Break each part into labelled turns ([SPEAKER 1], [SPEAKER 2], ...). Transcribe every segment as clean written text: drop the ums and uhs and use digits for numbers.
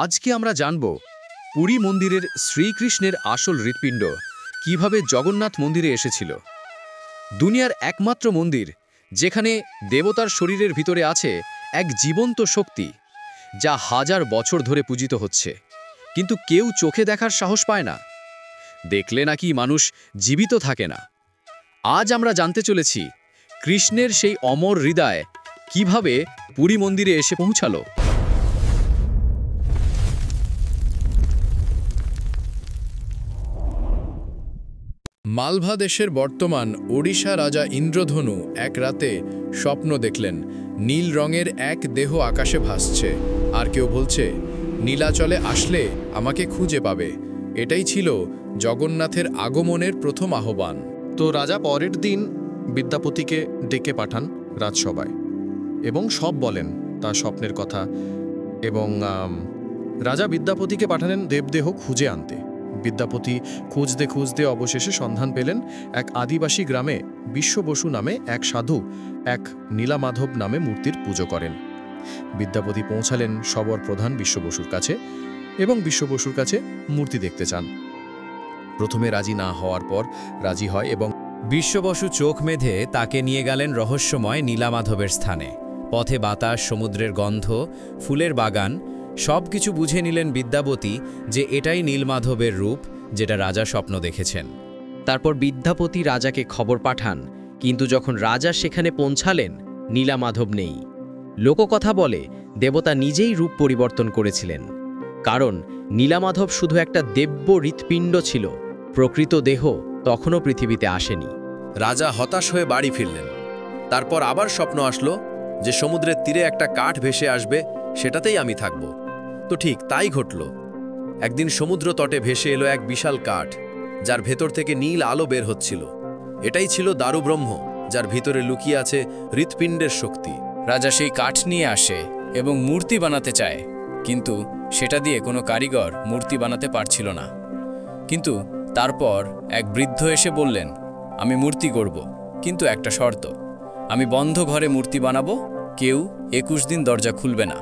[SPEAKER 1] আজকে আমরা জানব পুরী মন্দিরের শ্রীকৃষ্ণের আসল হৃৎপিণ্ড কিভাবে জগন্নাথ মন্দিরে এসেছিল। দুনিয়ার একমাত্র মন্দির যেখানে দেবতার শরীরের ভিতরে আছে এক জীবন্ত শক্তি, যা হাজার বছর ধরে পূজিত হচ্ছে, কিন্তু কেউ চোখে দেখার সাহস পায় না। দেখলে নাকি মানুষ জীবিত থাকে না। আজ আমরা জানতে চলেছি কৃষ্ণের সেই অমর হৃদয় কিভাবে পুরী মন্দিরে এসে পৌঁছালো।
[SPEAKER 2] মালভা দেশের বর্তমান ওড়িশা রাজা ইন্দ্রধনু এক রাতে স্বপ্ন দেখলেন নীল রঙের এক দেহ আকাশে ভাসছে, আর কেউ বলছে নীলাচলে আসলে আমাকে খুঁজে পাবে। এটাই ছিল জগন্নাথের আগমনের প্রথম আহ্বান।
[SPEAKER 3] তো রাজা পরের দিন বিদ্যাপতিকে ডেকে পাঠান রাজসভায় এবং সব বলেন তার স্বপ্নের কথা। এবং রাজা বিদ্যাপতিকে পাঠালেন দেবদেহ খুঁজে আনতে। বিদ্যাপতি খুঁজতে খুঁজতে অবশেষে সন্ধান পেলেন এক আদিবাসী গ্রামে বিশ্ব বসু নামে এক সাধু এক নীলামাধব নামে মূর্তির পুজো করেন। বিদ্যাপতি পৌঁছালেন সবর প্রধান বিশ্ব বসুর কাছে এবং বিশ্ব বসুর কাছে মূর্তি দেখতে চান। প্রথমে রাজি না হওয়ার পর রাজি হয় এবং
[SPEAKER 4] বিশ্ববসু চোখ মেধে তাকে নিয়ে গেলেন রহস্যময় নীলামাধবের স্থানে। পথে বাতাস, সমুদ্রের গন্ধ, ফুলের বাগান সবকিছু বুঝে নিলেন বিদ্যাপতি যে এটাই নীলমাধবের রূপ, যেটা রাজা স্বপ্ন দেখেছেন।
[SPEAKER 5] তারপর বিদ্যাপতি রাজাকে খবর পাঠান, কিন্তু যখন রাজা সেখানে পৌঁছালেন নীলামাধব নেই। লোককথা বলে দেবতা নিজেই রূপ পরিবর্তন করেছিলেন, কারণ নীলামাধব শুধু একটা দেব্য হৃৎপিণ্ড ছিল, প্রকৃত দেহ তখনও পৃথিবীতে আসেনি।
[SPEAKER 6] রাজা হতাশ হয়ে বাড়ি ফিরলেন। তারপর আবার স্বপ্ন আসলো যে সমুদ্রের তীরে একটা কাঠ ভেসে আসবে, সেটাতেই আমি থাকব। তো ঠিক তাই ঘটল। একদিন সমুদ্র তটে ভেসে এলো এক বিশাল কাঠ, যার ভেতর থেকে নীল আলো বের হচ্ছিল। এটাই ছিল দারুব্রহ্ম, যার ভিতরে লুকিয়ে আছে হৃৎপিণ্ডের শক্তি।
[SPEAKER 4] রাজা সেই কাঠ নিয়ে আসে এবং মূর্তি বানাতে চায়, কিন্তু সেটা দিয়ে কোনো কারিগর মূর্তি বানাতে পারছিল না। কিন্তু তারপর এক বৃদ্ধ এসে বললেন, আমি মূর্তি গড়ব, কিন্তু একটা শর্ত, আমি বন্ধ ঘরে মূর্তি বানাবো, কেউ 21 দিন দরজা খুলবে না।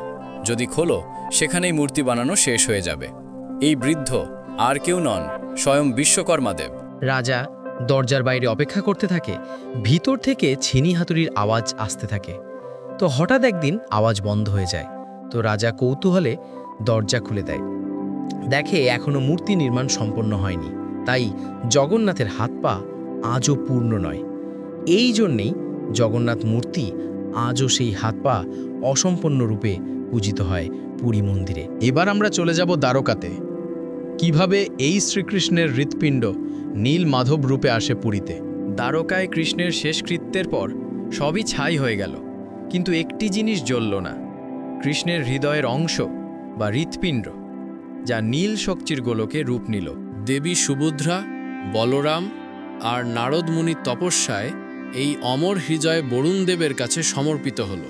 [SPEAKER 4] যদি খোলো, সেখানেই মূর্তি বানানো শেষ হয়ে যাবে। এই বৃদ্ধ আর কেউ নন, স্বয়ং বিশ্বকর্মাদেব।
[SPEAKER 5] রাজা দরজার বাইরে অপেক্ষা করতে থাকে। ভিতর থেকে ছিনি হাতুড়ির আওয়াজ আসতে থাকে। তো হঠাৎ একদিন আওয়াজ বন্ধ হয়ে যায়। তো রাজা কৌতূহলে দরজা খুলে দেয়, দেখে এখনো মূর্তি নির্মাণ সম্পন্ন হয়নি। তাই জগন্নাথের হাত পা আজও পূর্ণ নয়। এই জন্যেই জগন্নাথ মূর্তি আজও সেই হাত পা অসম্পন্ন রূপে পূজিত হয় পুরী মন্দিরে।
[SPEAKER 2] এবার আমরা চলে যাব দ্বারকাতে। কিভাবে এই শ্রীকৃষ্ণের হৃৎপিণ্ড নীল মাধব রূপে আসে পুরীতে।
[SPEAKER 7] দ্বারকায় কৃষ্ণের শেষকৃত্যের পর সবই ছাই হয়ে গেল, কিন্তু একটি জিনিস জ্বলল না, কৃষ্ণের হৃদয়ের অংশ বা হৃৎপিণ্ড, যা নীল শক্তির গোলকে রূপ নিল।
[SPEAKER 2] দেবী সুভদ্রা, বলরাম আর নারদ মুনির তপস্যায় এই অমর হৃদয় বরুণ দেবের কাছে সমর্পিত হল।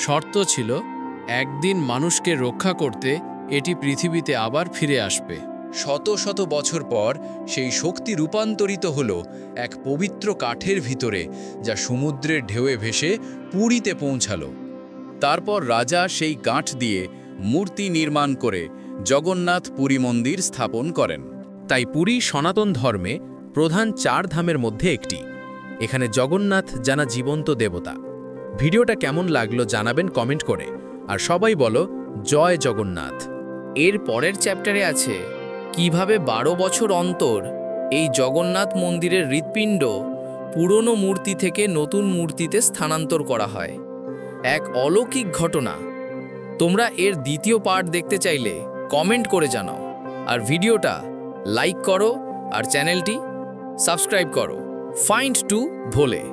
[SPEAKER 2] শর্ত ছিল একদিন মানুষকে রক্ষা করতে এটি পৃথিবীতে আবার ফিরে আসবে।
[SPEAKER 1] শত শত বছর পর সেই শক্তি রূপান্তরিত হল এক পবিত্র কাঠের ভিতরে, যা সমুদ্রের ঢেউয়ে ভেসে পুরীতে পৌঁছালো। তারপর রাজা সেই কাঠ দিয়ে মূর্তি নির্মাণ করে জগন্নাথ পুরী মন্দির স্থাপন করেন। তাই পুরী সনাতন ধর্মে প্রধান 4 ধামের মধ্যে একটি। এখানে জগন্নাথ জানা জীবন্ত দেবতা। ভিডিওটা কেমন লাগলো জানাবেন কমেন্ট করে, আর সবাই বলো জয় জগন্নাথ।
[SPEAKER 8] এর পরের চ্যাপ্টারে আছে কিভাবে 12 বছর অন্তর এই জগন্নাথ মন্দিরের হৃৎপিণ্ড পুরনো মূর্তি থেকে নতুন মূর্তিতে স্থানান্তর করা হয়। এক অলৌকিক ঘটনা। তোমরা এর দ্বিতীয় পার্ট দেখতে চাইলে কমেন্ট করে জানাও, আর ভিডিওটা লাইক করো আর চ্যানেলটি সাবস্ক্রাইব করো। ফাইন্ড টু ভোলে।